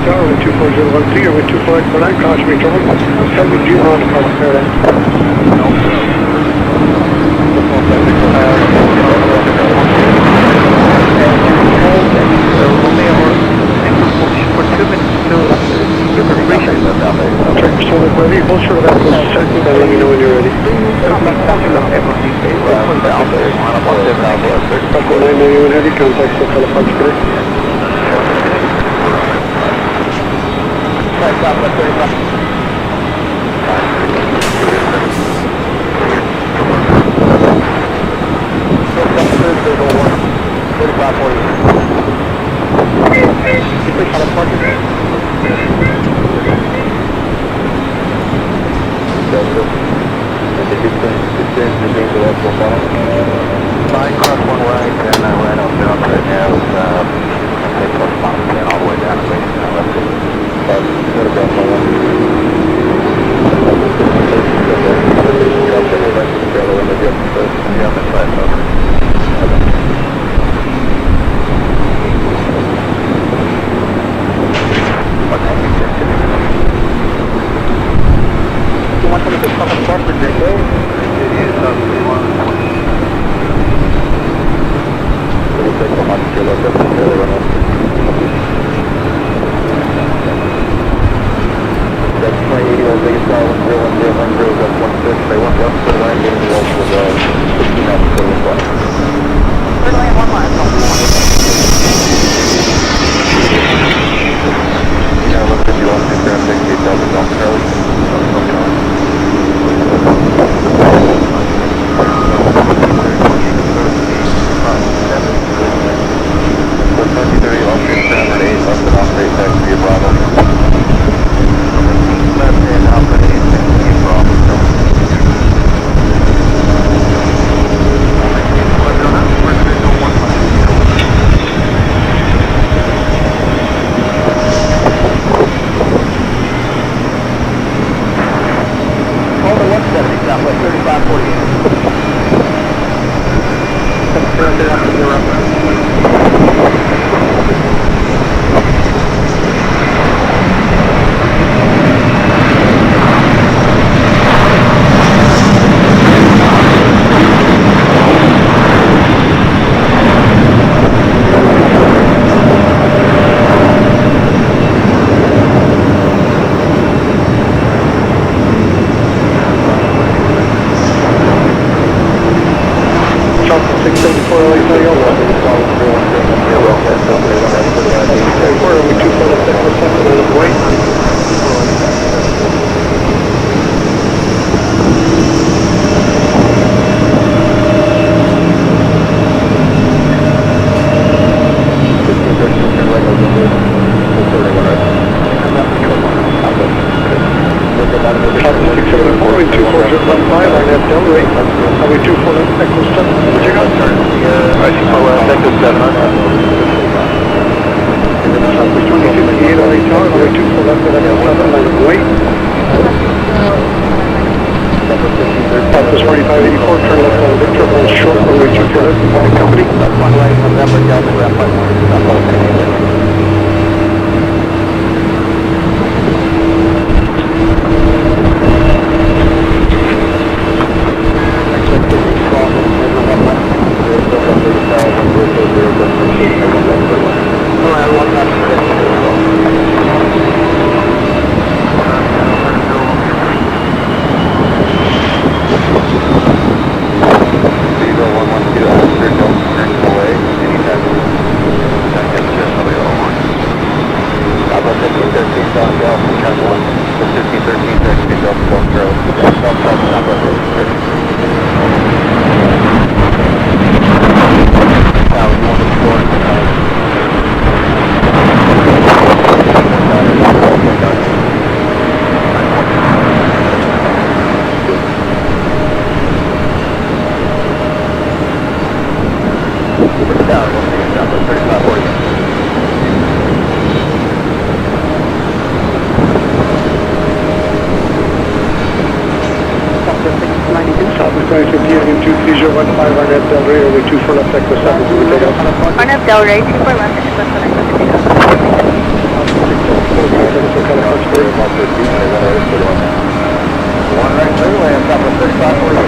runway 24013, runway 24 for that, caution me trouble. Heavy G on the front clear then. For 2 minutes till preparation. Check your solar ready, hold short of that for a second, then let me know when you're ready. Buckle 991 heavy, contact SoCal Approach Connect. I crossed one right, and I ran up down right now. I crossed one all the way down to base, and I left it. You want something to come apart for your day? It is That's 2081, biggest call, 101010, that's 16, they want left to the line, getting the wall for the 16 out of the flight. We're going 1 mile. Yeah, look, if you want to grab 68,000, don't Charlie. One of Delray, 241, SoCal approach clear. One right through and top of 35 for you.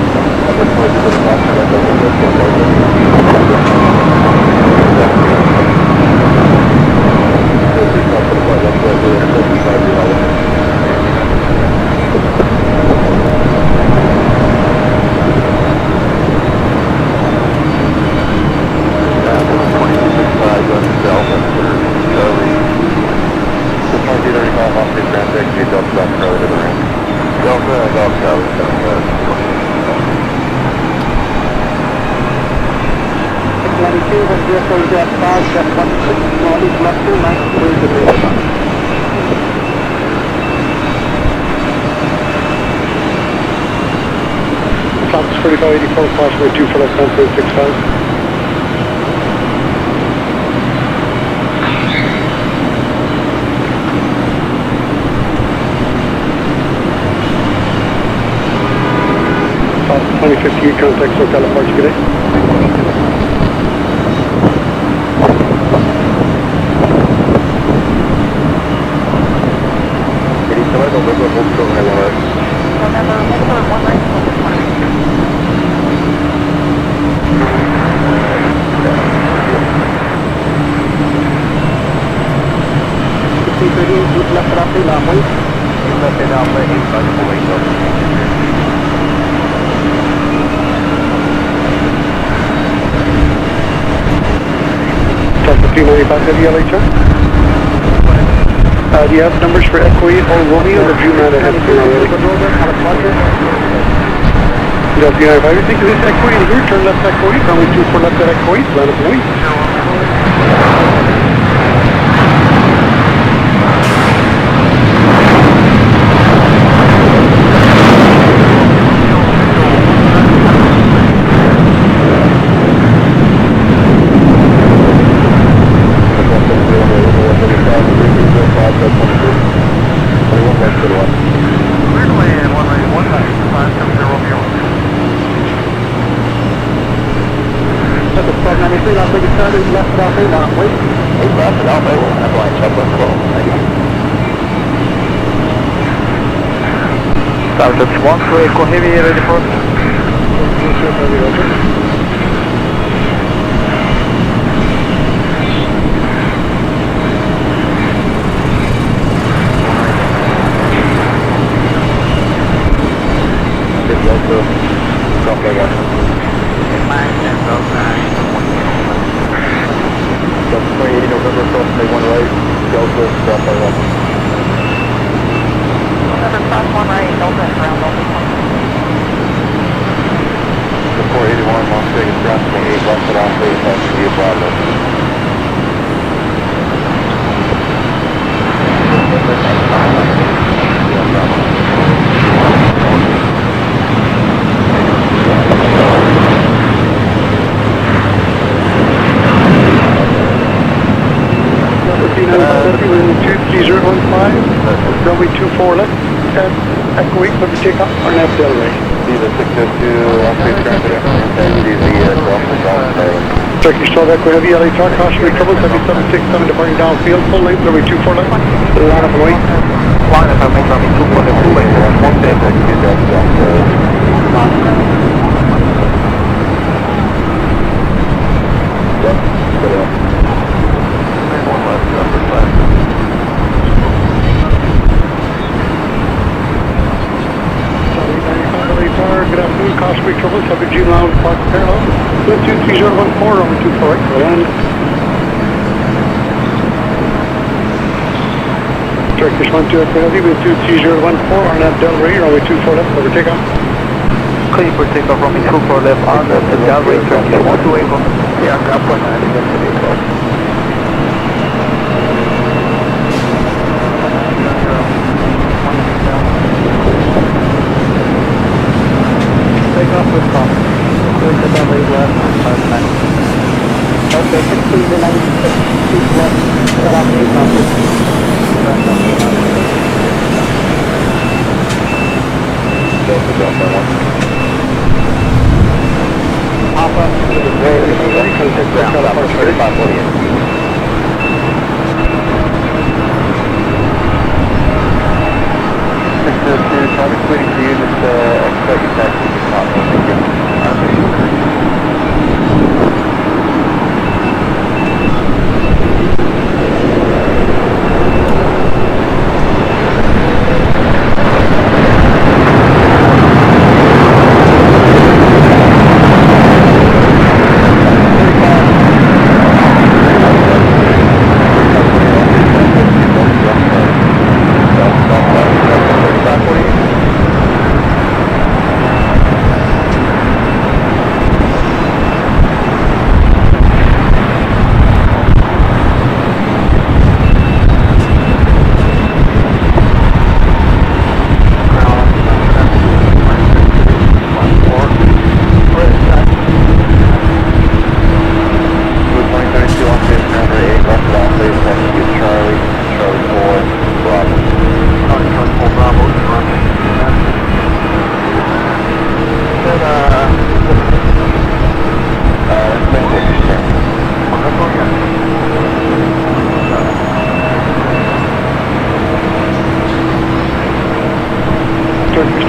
Flaps 4584, crossway 2 for left 1.65. Flaps 2058, contact SoCal approach today. Delta 395 heavy LHR. Do you have numbers for Echo 8 or Romeo or Juman ahead of Delta 395, you think of this Echo 8 here, turn left Echo 8, runway 24 left at Echo 8, land up away. Delta 1 for Echo Heavy, ready for? Runway 24 left at Echo 8, let me take off or nav Delray. Turkish 12 Echo Heavy LHR, cautionary trouble, 767 departing downfield, full length, runway 24 left, line up and wait. Line up and wait, runway 24 left, full length, Good afternoon, cautionary trouble, 7G Lounge, Park Parallel, 23014, runway 24 right, land. Turkish 12 Echo Heavy, 23014, RNAV Delray, runway 24 left, over takeoff. Clear for takeoff, runway 24 left, RNAV Delray, Turkish 12 Echo. Yeah, grab point 9, take off with call. Clear to Delray left, okay, 16 to 96, keep left, set off 8 knots. Alpha, to the very, contact SoCal approach 3540.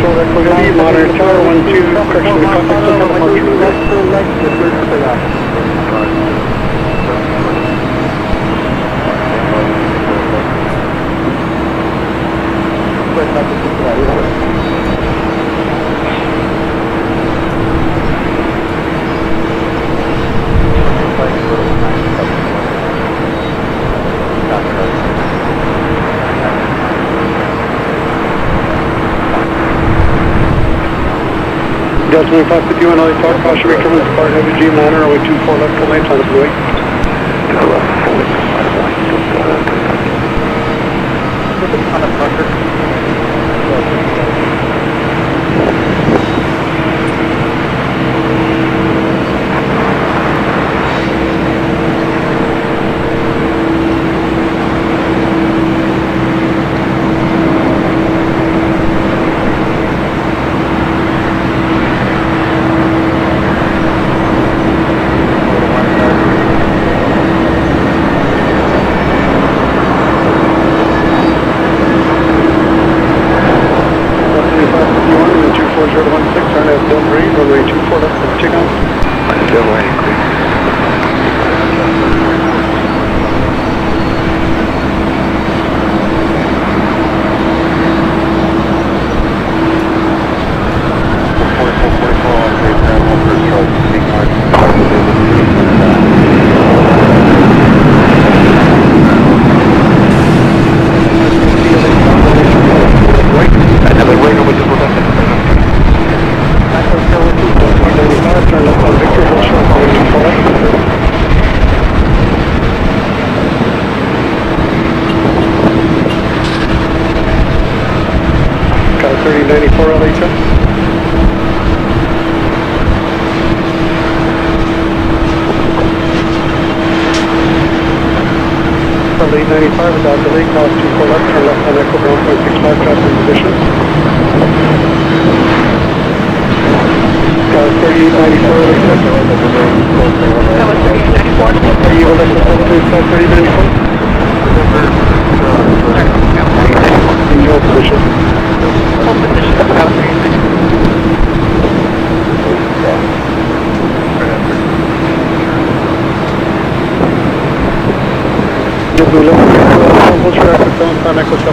City, Monitor Tower 12, correction to contact us on the mark. Delta 25 with you and LA Tower, caution recurrence, part heavy G minor, 024 left, full length on the Blue. Runway 24 left, for takeoff. Still waiting, please. Turn left on Victor, hold short, 024 left. Got a 3094 LA 10. LA 95 without delay, cross 24 left, turn left on Echo ground 165, traffic position. Got a 3894 LA 10. That was 3894. Are you able to altitude 3094? In your position. Hold position about 360. Blue left, hold track with down on Echo 7.